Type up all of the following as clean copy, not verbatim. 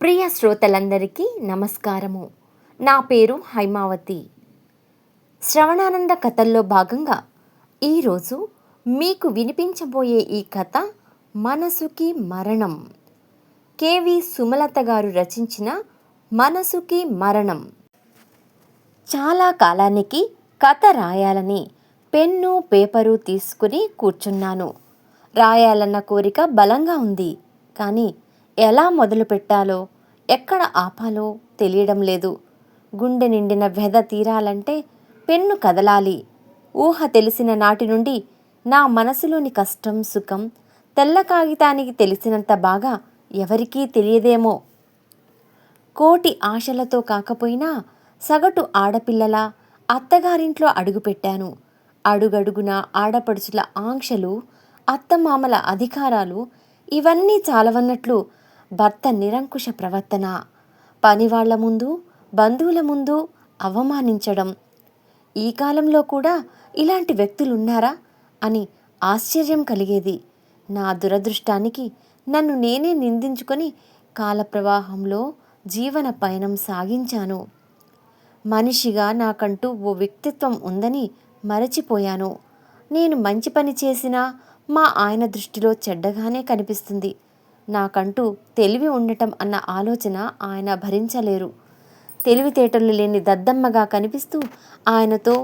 ప్రియ శ్రోతలందరికీ నమస్కారము. నా పేరు హైమావతి. శ్రవణానంద కథల్లో భాగంగా ఈరోజు మీకు వినిపించబోయే ఈ కథ మనసుకి మరణం. కెవి సుమలత గారు రచించిన మనసుకి మరణం. చాలా కాలానికి కథ రాయాలని పెన్ను పేపరు తీసుకుని కూర్చున్నాను. రాయాలన్న కోరిక బలంగా ఉంది. కానీ ఎలా మొదలు పెట్టాలో, ఎక్కడ ఆపాలో తెలియడం లేదు. గుండె నిండిన వ్యధ తీరాలంటే పెన్ను కదలాలి. ఊహ తెలిసిన నాటి నుండి నా మనసులోని కష్టం సుఖం తెల్ల కాగితానికి తెలిసినంత బాగా ఎవరికీ తెలియదేమో. కోటి ఆశలతో కాకపోయినా సగటు ఆడపిల్లలా అత్తగారింట్లో అడుగుపెట్టాను. అడుగడుగున ఆడపడుచుల ఆంక్షలు, అత్తమామల అధికారాలు ఇవన్నీ చాలవన్నట్లు భర్త నిరంకుశ ప్రవర్తన, పనివాళ్ల ముందు బంధువుల ముందు అవమానించడం. ఈ కాలంలో కూడా ఇలాంటి వ్యక్తులున్నారా అని ఆశ్చర్యం కలిగేది. నా దురదృష్టానికి నన్ను నేనే నిందించుకొని కాలప్రవాహంలో జీవన పయనం సాగించాను. మనిషిగా నాకంటూ ఓ వ్యక్తిత్వం ఉందని మరచిపోయాను. నేను మంచి పని చేసినా మా ఆయన దృష్టిలో చెడ్డగానే కనిపిస్తుంది. నాకంటూ తెలివి ఉండటం అన్న ఆలోచన ఆయన భరించలేరు. తెలివితేటలు లేని దద్దమ్మగా కనిపిస్తూ ఆయనతో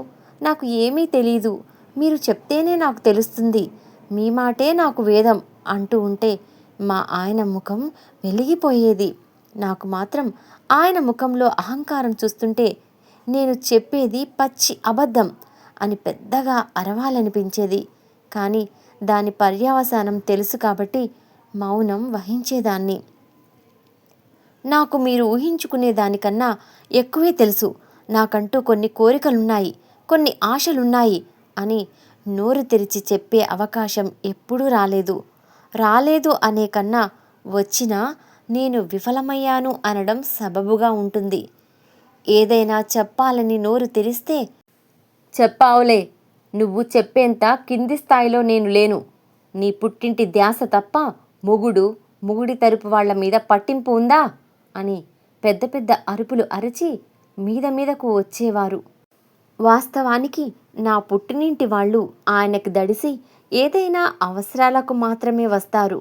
నాకు ఏమీ తెలీదు, మీరు చెప్తేనే నాకు తెలుస్తుంది, మీ మాటే నాకు వేదం అంటూ ఉంటే మా ఆయన ముఖం వెలిగిపోయేది. నాకు మాత్రం ఆయన ముఖంలో అహంకారం చూస్తుంటే నేను చెప్పేది పచ్చి అబద్ధం అని పెద్దగా అరవాలనిపించేది. కానీ దాని పర్యవసానం తెలుసు కాబట్టి మౌనం వహించేదాన్ని. నాకు మీరు ఊహించుకునే దానికన్నా ఎక్కువే తెలుసు. నాకంటూ కొన్ని కోరికలున్నాయి, కొన్ని ఆశలున్నాయి అని నోరు తెరిచి చెప్పే అవకాశం ఎప్పుడూ రాలేదు అనే కన్నా వచ్చినా నేను విఫలమయ్యాను అనడం సబబుగా ఉంటుంది. ఏదైనా చెప్పాలని నోరు తెరిస్తే చెప్పావులే, నువ్వు చెప్పేంత కింది స్థాయిలో నేను లేను, నీ పుట్టింటి ధ్యాస తప్ప మొగుడి తరపు వాళ్ల మీద పట్టింపు ఉందా అని పెద్ద పెద్ద అరుపులు అరిచి మీదకు వచ్చేవారు. వాస్తవానికి నా పుట్టినింటి వాళ్ళు ఆయనకు దడిసి ఏదైనా అవసరాలకు మాత్రమే వస్తారు.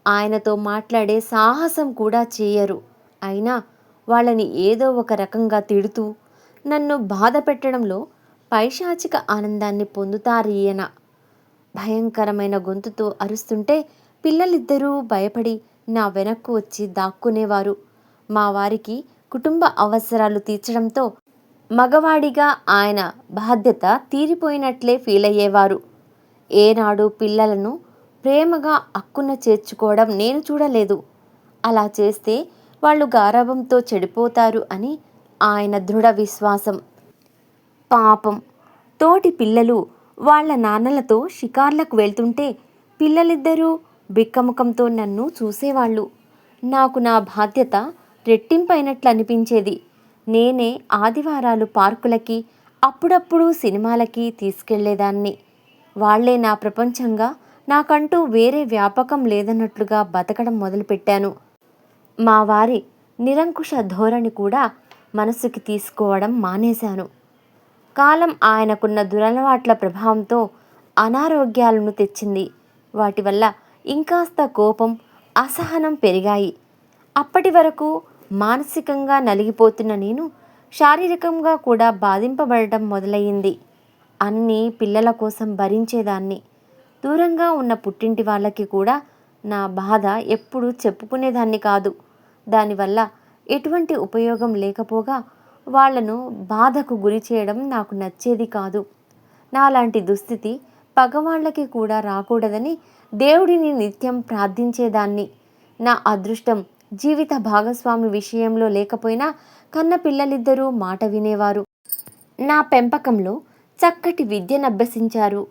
ఆయనతో మాట్లాడే సాహసం కూడా చేయరు. అయినా వాళ్ళని ఏదో ఒక రకంగా తిడుతూ నన్ను బాధ పెట్టడంలో పైశాచిక ఆనందాన్ని పొందుతారీయన. భయంకరమైన గొంతుతో అరుస్తుంటే పిల్లలిద్దరూ భయపడి నా వెనక్కు వచ్చి దాక్కునేవారు. మా వారికి కుటుంబ అవసరాలు తీర్చడంతో మగవాడిగా ఆయన బాధ్యత తీరిపోయినట్లే ఫీల్ అయ్యేవారు. ఏనాడు పిల్లలను ప్రేమగా అక్కున చేర్చుకోవడం నేను చూడలేదు. అలా చేస్తే వాళ్ళు గారాబంతో చెడిపోతారు అని ఆయన దృఢ విశ్వాసం. పాపం, తోటి పిల్లలు వాళ్ళ నాన్నలతో షికార్లకు వెళ్తుంటే పిల్లలిద్దరూ బిక్కముఖంతో నన్ను చూసేవాళ్ళు. నాకు నా బాధ్యత రెట్టింపైనట్లు అనిపించేది. నేనే ఆదివారాలు పార్కులకి, అప్పుడప్పుడు సినిమాలకి తీసుకెళ్లేదాన్ని. వాళ్లే నా ప్రపంచంగా, నాకంటూ వేరే వ్యాపకం లేదన్నట్లుగా బతకడం మొదలుపెట్టాను. మా వారి నిరంకుశ ధోరణి కూడా మనసుకి తీసుకోవడం మానేశాను. కాలం ఆయనకున్న దురలవాట్ల ప్రభావంతో అనారోగ్యాలను తెచ్చింది. వాటి వల్ల ఇంకాస్త కోపం, అసహనం పెరిగాయి. అప్పటి వరకు మానసికంగా నలిగిపోతున్న నేను శారీరకంగా కూడా బాధింపబడటం మొదలయ్యింది. అన్నీ పిల్లల కోసం భరించేదాన్ని. దూరంగా ఉన్న పుట్టింటి వాళ్ళకి కూడా నా బాధ ఎప్పుడూ చెప్పుకునేదాన్ని కాదు. దానివల్ల ఎటువంటి ఉపయోగం లేకపోగా వాళ్లను బాధకు గురి చేయడం నాకు నచ్చేది కాదు. నాలాంటి దుస్థితి పగవాళ్లకి కూడా రాకూడదని దేవుడిని నిత్యం ప్రార్థించేదాన్ని. నా అదృష్టం జీవిత భాగస్వామి విషయంలో లేకపోయినా కన్న పిల్లలిద్దరూ మాట వినేవారు. నా పెంపకంలో చక్కటి విద్యనభ్యసించారు.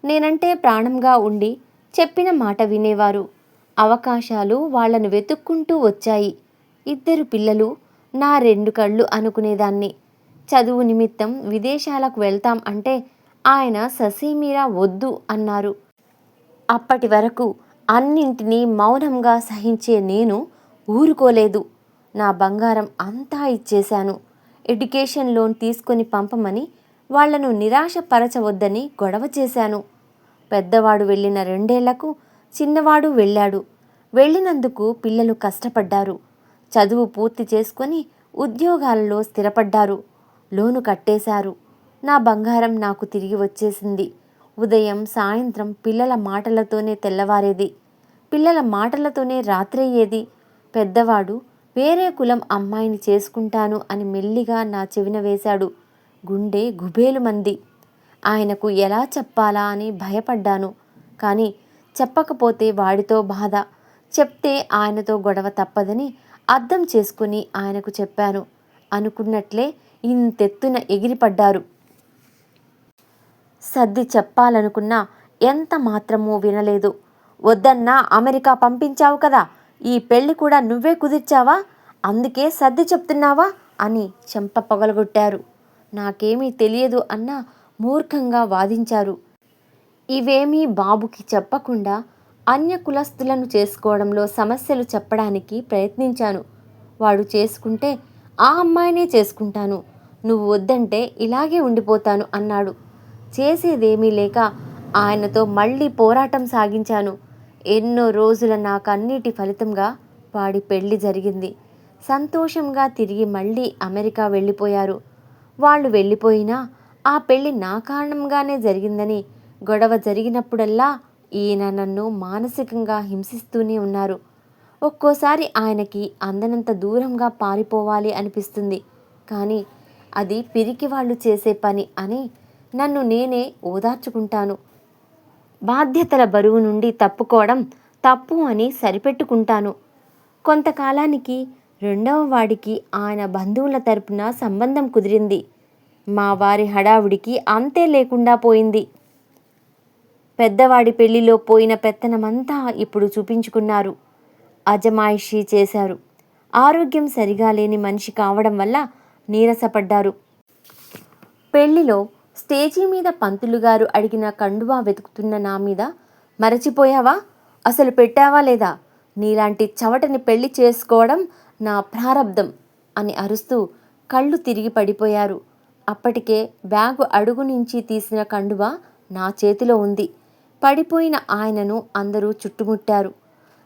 నేనంటే ప్రాణంగా ఉండి చెప్పిన మాట వినేవారు. అవకాశాలు వాళ్లను వెతుక్కుంటూ వచ్చాయి. ఇద్దరు పిల్లలు నా రెండు కళ్ళు అనుకునేదాన్ని. చదువు నిమిత్తం విదేశాలకు వెళ్తాం అంటే ఆయన ససేమిరా వద్దు అన్నారు. అప్పటి వరకు అన్నింటినీ మౌనంగా సహించే నేను ఊరుకోలేదు. నా బంగారం అంతా ఇచ్చేశాను. ఎడ్యుకేషన్ లోన్ తీసుకొని పంపమని వాళ్లను నిరాశపరచవద్దని గొడవ చేశాను. పెద్దవాడు వెళ్ళిన 2 ఏళ్లకు చిన్నవాడు వెళ్ళాడు. వెళ్ళినందుకు పిల్లలు కష్టపడ్డారు. చదువు పూర్తి చేసుకొని ఉద్యోగాలలో స్థిరపడ్డారు. లోను కట్టేశారు. నా బంగారం నాకు తిరిగి వచ్చేసింది. ఉదయం సాయంత్రం పిల్లల మాటలతోనే తెల్లవారేది. పిల్లల మాటలతోనే రాత్రయ్యేది. పెద్దవాడు వేరే కులం అమ్మాయిని చేసుకుంటాను అని మెల్లిగా నా చెవిన వేశాడు. గుండె గుబేలుమంది. ఆయనకు ఎలా చెప్పాలా అని భయపడ్డాను. కానీ చెప్పకపోతే వాడితో బాధ, చెప్తే ఆయనతో గొడవ తప్పదని అర్థం చేసుకుని ఆయనకు చెప్పాను. అనుకున్నట్లే ఇంతెత్తున ఎగిరిపడ్డారు. సర్ది చెప్పాలనుకున్నా ఎంత మాత్రమూ వినలేదు. వద్దన్నా అమెరికా పంపించావు కదా, ఈ పెళ్లి కూడా నువ్వే కుదిర్చావా, అందుకే సర్ది చెప్తున్నావా అని చెంప పగలగొట్టారు. నాకేమీ తెలియదు అన్న మూర్ఖంగా వాదించారు. ఇవేమీ బాబుకి చెప్పకుండా అన్య కులస్తులను చేసుకోవడంలో సమస్యలు చెప్పడానికి ప్రయత్నించాను. వాడు చేసుకుంటే ఆ అమ్మాయినే చేసుకుంటాను, నువ్వు వద్దంటే ఇలాగే ఉండిపోతాను అన్నాడు. చేసేదేమీ లేక ఆయనతో మళ్ళీ పోరాటం సాగించాను. ఎన్నో రోజుల నాకన్నిటి ఫలితంగా వాడి పెళ్లి జరిగింది. సంతోషంగా తిరిగి మళ్ళీ అమెరికా వెళ్ళిపోయారు. వాళ్ళు వెళ్ళిపోయినా ఆ పెళ్లి నా కారణంగానే జరిగిందని గొడవ జరిగినప్పుడల్లా ఈయన నన్ను మానసికంగా హింసిస్తూనే ఉన్నారు. ఒక్కోసారి ఆయనకి అందనంత దూరంగా పారిపోవాలి అనిపిస్తుంది. కానీ అది పిరికి వాళ్ళు చేసే పని అని నన్ను నేనే ఓదార్చుకుంటాను. బాధ్యతల బరువు నుండి తప్పుకోవడం తప్పు అని సరిపెట్టుకుంటాను. కొంతకాలానికి 2వ వాడికి ఆయన బంధువుల తరపున సంబంధం కుదిరింది. మా వారి హడావుడికి అంతే లేకుండా పోయింది. పెద్దవాడి పెళ్లిలో పోయిన పెత్తనమంతా ఇప్పుడు చూపించుకున్నారు. అజమాయిషీ చేశారు. ఆరోగ్యం సరిగా లేని మనిషి కావడం వల్ల నీరసపడ్డారు. పెళ్లిలో స్టేజీ మీద పంతులుగారు అడిగిన కండువా వెతుకుతున్న నా మీద మరచిపోయావా, అసలు పెట్టావా లేదా, నీలాంటి చవటని పెళ్లి చేసుకోవడం నా ప్రారబ్ధం అని అరుస్తూ కళ్ళు తిరిగి పడిపోయారు. అప్పటికే బ్యాగు అడుగు నుంచి తీసిన కండువా నా చేతిలో ఉంది. పడిపోయిన ఆయనను అందరూ చుట్టుముట్టారు.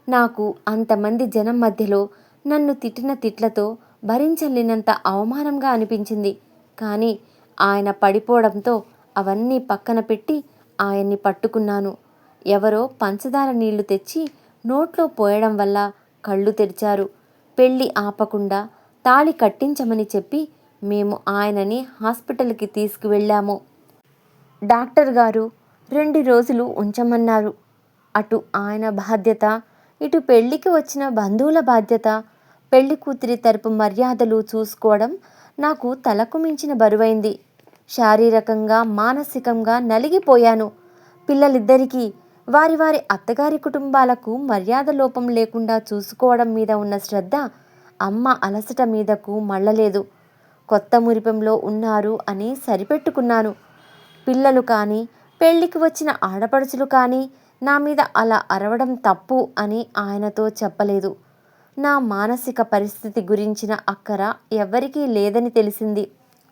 నాకు అంతమంది జనం మధ్యలో నన్ను తిట్టిన తిట్లతో భరించలేనంత అవమానంగా అనిపించింది. కానీ ఆయన పడిపోవడంతో అవన్నీ పక్కన పెట్టి ఆయన్ని పట్టుకున్నాను. ఎవరో పంచదార నీళ్లు తెచ్చి నోట్లో పోయడం వల్ల కళ్ళు తెరిచారు. పెళ్లి ఆపకుండా తాళి కట్టించమని చెప్పి మేము ఆయనని హాస్పిటల్కి తీసుకువెళ్ళాము. డాక్టర్ గారు 2 రోజులు ఉంచమన్నారు. అటు ఆయన బాధ్యత, ఇటు పెళ్లికి వచ్చిన బంధువుల బాధ్యత, పెళ్లి కూతురి తరపు మర్యాదలు చూసుకోవడం నాకు తలకు మించిన బరువైంది. శారీరకంగా మానసికంగా నలిగిపోయాను. పిల్లలిద్దరికీ వారి వారి అత్తగారి కుటుంబాలకు మర్యాద లోపం లేకుండా చూసుకోవడం మీద ఉన్న శ్రద్ధ అమ్మ అలసట మీదకు మళ్ళలేదు. కొత్త మురిపెంలో ఉన్నారు అని సరిపెట్టుకున్నాను. పిల్లలు కానీ పెళ్లికి వచ్చిన ఆడపడుచులు కానీ నా మీద అలా అరవడం తప్పు అని ఆయనతో చెప్పలేదు. నా మానసిక పరిస్థితి గురించిన అక్కర ఎవ్వరికీ లేదని తెలిసింది.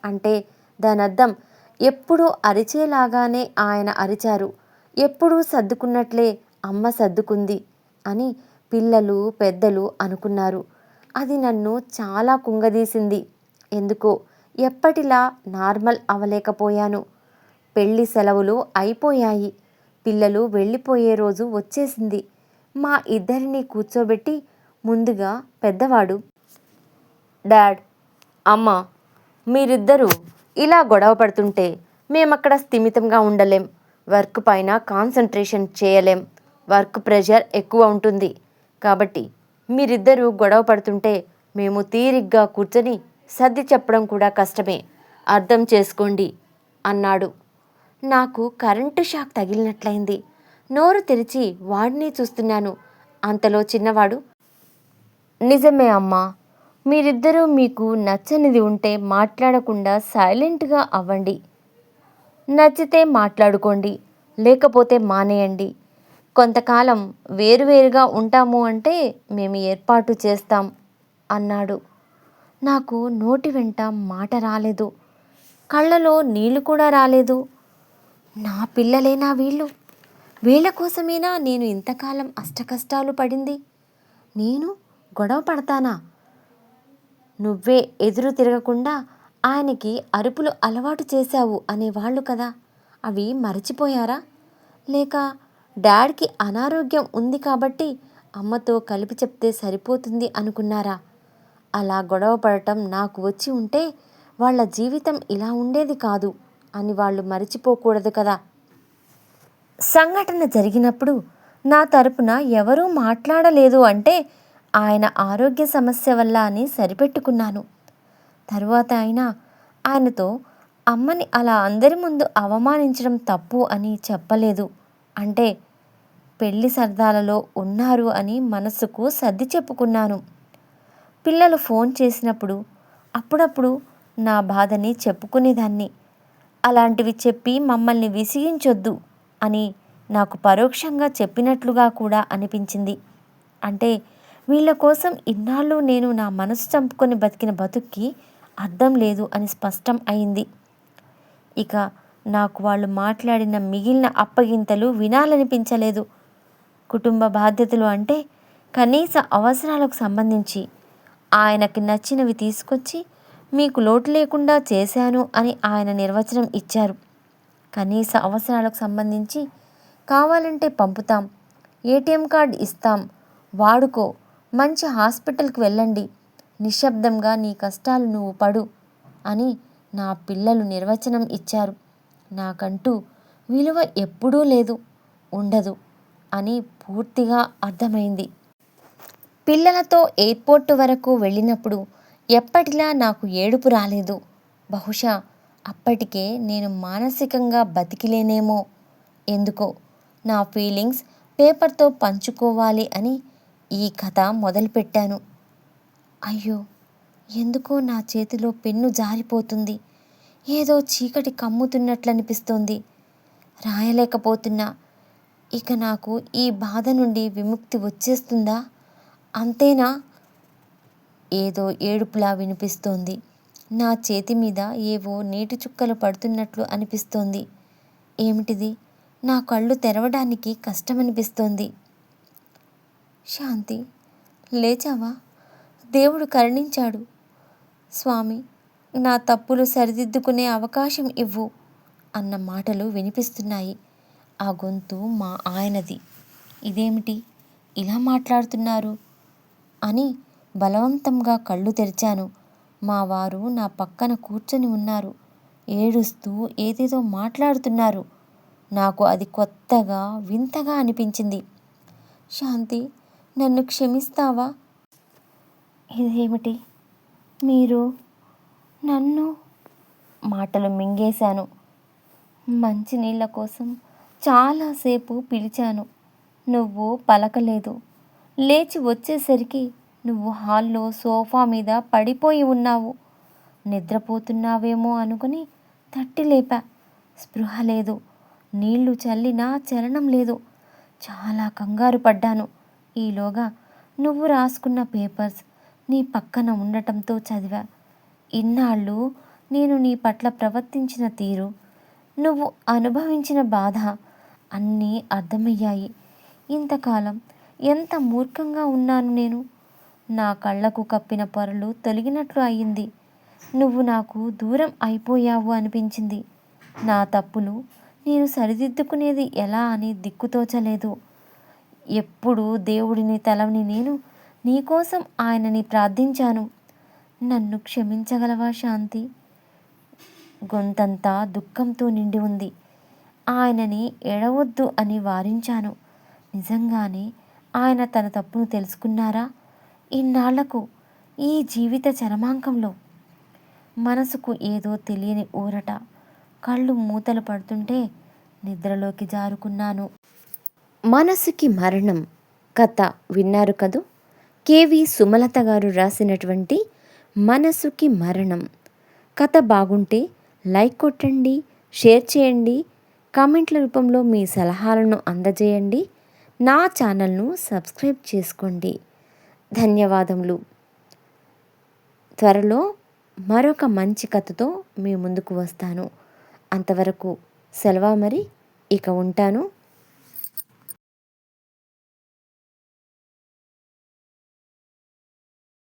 అంటే దానర్థం ఎప్పుడూ అరిచేలాగానే ఆయన అరిచారు, ఎప్పుడూ సర్దుకున్నట్లే అమ్మ సర్దుకుంది అని పిల్లలు పెద్దలు అనుకున్నారు. అది నన్ను చాలా కుంగదీసింది. ఎందుకో ఎప్పటిలా నార్మల్ అవ్వలేకపోయాను. పెళ్లి సెలవులు అయిపోయాయి. పిల్లలు వెళ్ళిపోయే రోజు వచ్చేసింది. మా ఇద్దరిని కూర్చోబెట్టి ముందుగా పెద్దవాడు, డాడ్, అమ్మ, మీరిద్దరూ ఇలా గొడవ పడుతుంటే మేమక్కడ స్థిమితంగా ఉండలేం. వర్క్ పైన కాన్సన్ట్రేషన్ చేయలేం. వర్క్ ప్రెషర్ ఎక్కువ ఉంటుంది. కాబట్టి మీరిద్దరూ గొడవ పడుతుంటే మేము తీరిగ్గా కూర్చొని సర్ది చెప్పడం కూడా కష్టమే, అర్థం చేసుకోండి అన్నాడు. నాకు కరెంటు షాక్ తగిలినట్లయింది. నోరు తెరిచి వాడినే చూస్తున్నాను. అంతలో చిన్నవాడు, నిజమే అమ్మా, మీరిద్దరూ మీకు నచ్చనిది ఉంటే మాట్లాడకుండా సైలెంట్గా అవ్వండి. నచ్చితే మాట్లాడుకోండి, లేకపోతే మానేయండి. కొంతకాలం వేరువేరుగా ఉంటాము అంటే మేము ఏర్పాటు చేస్తాం అన్నాడు. నాకు నోటి వెంట మాట రాలేదు, కళ్ళలో నీళ్లు కూడా రాలేదు. నా పిల్లలేనా వీళ్ళు? వీళ్ళ కోసమేనా నేను ఇంతకాలం అష్టకష్టాలు పడింది? నేను గొడవ పడతానా? నువ్వే ఎదురు తిరగకుండా ఆయనకి అరుపులు అలవాటు చేశావు అనేవాళ్ళు కదా, అవి మరచిపోయారా? లేక డాడ్కి అనారోగ్యం ఉంది కాబట్టి అమ్మతో కలిపి చెప్తే సరిపోతుంది అనుకున్నారా? అలా గొడవ పడటం నాకు వచ్చి ఉంటే వాళ్ళ జీవితం ఇలా ఉండేది కాదు అని వాళ్ళు మరచిపోకూడదు కదా. సంఘటన జరిగినప్పుడు నా తరపున ఎవరూ మాట్లాడలేదు అంటే ఆయన ఆరోగ్య సమస్య వల్ల అని సరిపెట్టుకున్నాను. తరువాత ఆయనతో అమ్మని అలా అందరి ముందు అవమానించడం తప్పు అని చెప్పలేదు. అంటే పెళ్లి సరదాలలో ఉన్నారు అని మనసుకు సర్ది చెప్పుకున్నాను. పిల్లలు ఫోన్ చేసినప్పుడు అప్పుడప్పుడు నా బాధని చెప్పుకునేదాన్ని. అలాంటివి చెప్పి మమ్మల్ని విసిగించొద్దు అని నాకు పరోక్షంగా చెప్పినట్లుగా కూడా అనిపించింది. అంటే వీళ్ళ కోసం ఇన్నాళ్ళు నేను నా మనసు చంపుకొని బతికిన బతుక్కి అర్థం లేదు అని స్పష్టం అయింది. ఇక నాకు వాళ్ళు మాట్లాడిన మిగిలిన అప్పగింతలు వినాలనిపించలేదు. కుటుంబ బాధ్యతలు అంటే కనీస అవసరాలకు సంబంధించి ఆయనకి నచ్చినవి తీసుకొచ్చి మీకు లోటు లేకుండా చేశాను అని ఆయన నిర్వచనం ఇచ్చారు. కనీస అవసరాలకు సంబంధించి కావాలంటే పంపుతాం, ఏటీఎం కార్డు ఇస్తాం, వాడుకో, మంచి హాస్పిటల్కి వెళ్ళండి, నిశ్శబ్దంగా నీ కష్టాలు నువ్వు పడు అని నా పిల్లలు నిర్వచనం ఇచ్చారు. నాకంటూ విలువ ఎప్పుడూ లేదు, ఉండదు అని పూర్తిగా అర్థమైంది. పిల్లలతో ఎయిర్పోర్టు వరకు వెళ్ళినప్పుడు ఎప్పటిలా నాకు ఏడుపు రాలేదు. బహుశా అప్పటికే నేను మానసికంగా బతికిలేనేమో. ఎందుకో నా ఫీలింగ్స్ పేపర్తో పంచుకోవాలి అని ఈ కథ మొదలుపెట్టాను. అయ్యో, ఎందుకో నా చేతిలో పెన్ను జారిపోతుంది. ఏదో చీకటి కమ్ముతున్నట్లనిపిస్తోంది. రాయలేకపోతున్నా. ఇక నాకు ఈ బాధ నుండి విముక్తి వచ్చేస్తుందా? అంతేనా? ఏదో ఏడుపులా వినిపిస్తోంది. నా చేతి మీద ఏవో నీటి చుక్కలు పడుతున్నట్లు అనిపిస్తోంది. ఏమిటిది? నా కళ్ళు తెరవడానికి కష్టమనిపిస్తోంది. శాంతి, లేచావా? దేవుడు కరుణించాడు. స్వామి, నా తప్పులు సరిదిద్దుకునే అవకాశం ఇవ్వు అన్న మాటలు వినిపిస్తున్నాయి. ఆ గొంతు మా ఆయనది. ఇదేమిటి ఇలా మాట్లాడుతున్నారు అని బలవంతంగా కళ్ళు తెరిచాను. మా వారు నా పక్కన కూర్చొని ఉన్నారు. ఏడుస్తూ ఏదేదో మాట్లాడుతున్నారు. నాకు అది కొత్తగా వింతగా అనిపించింది. శాంతి, నన్ను క్షమిస్తావా? ఇదేమిటి? మీరు నన్ను? మాటలు మింగేశాను. మంచినీళ్ళ కోసం చాలాసేపు పిలిచాను, నువ్వు పలకలేదు. లేచి వచ్చేసరికి నువ్వు హాల్లో సోఫా మీద పడిపోయి ఉన్నావు. నిద్రపోతున్నావేమో అనుకుని తట్టి లేపా. స్పృహ లేదు. నీళ్లు చల్లినా చలనం లేదు. చాలా కంగారు పడ్డాను. ఈలోగా నువ్వు రాసుకున్న పేపర్స్ నీ పక్కన ఉండటంతో చదివా. ఇన్నాళ్ళు నేను నీ పట్ల ప్రవర్తించిన తీరు, నువ్వు అనుభవించిన బాధ అన్నీ అర్థమయ్యాయి. ఇంతకాలం ఎంత మూర్ఖంగా ఉన్నాను నేను. నా కళ్ళకు కప్పిన పొరలు తొలగినట్లు అయింది. నువ్వు నాకు దూరం అయిపోయావు అనిపించింది. నా తప్పులు నేను సరిదిద్దుకునేది ఎలా అని దిక్కుతోచలేదు. ఎప్పుడు దేవుడిని తలవని నేను నీకోసం ఆయనని ప్రార్థించాను. నన్ను క్షమించగలవా శాంతి? గొంతంతా దుఃఖంతో నిండి ఉంది. ఆయనని ఎడవద్దు అని వారించాను. నిజంగానే ఆయన తన తప్పును తెలుసుకున్నారా? ఇన్నాళ్లకు, ఈ జీవిత చరమాంకంలో మనసుకు ఏదో తెలియని ఊరట. కళ్ళు మూతలు పడుతుంటే నిద్రలోకి జారుకున్నాను. మనసుకి మరణం కథ విన్నారు కదూ. కేవి సుమలత గారు రాసినటువంటి మనసుకి మరణం కథ బాగుంటే లైక్ కొట్టండి, షేర్ చేయండి, కామెంట్ల రూపంలో మీ సలహాలను అందజేయండి. నా ఛానల్ను సబ్స్క్రైబ్ చేసుకోండి. ధన్యవాదములు. త్వరలో మరొక మంచి కథతో మీ ముందుకు వస్తాను. అంతవరకు సెలవా మరి. ఇక ఉంటాను.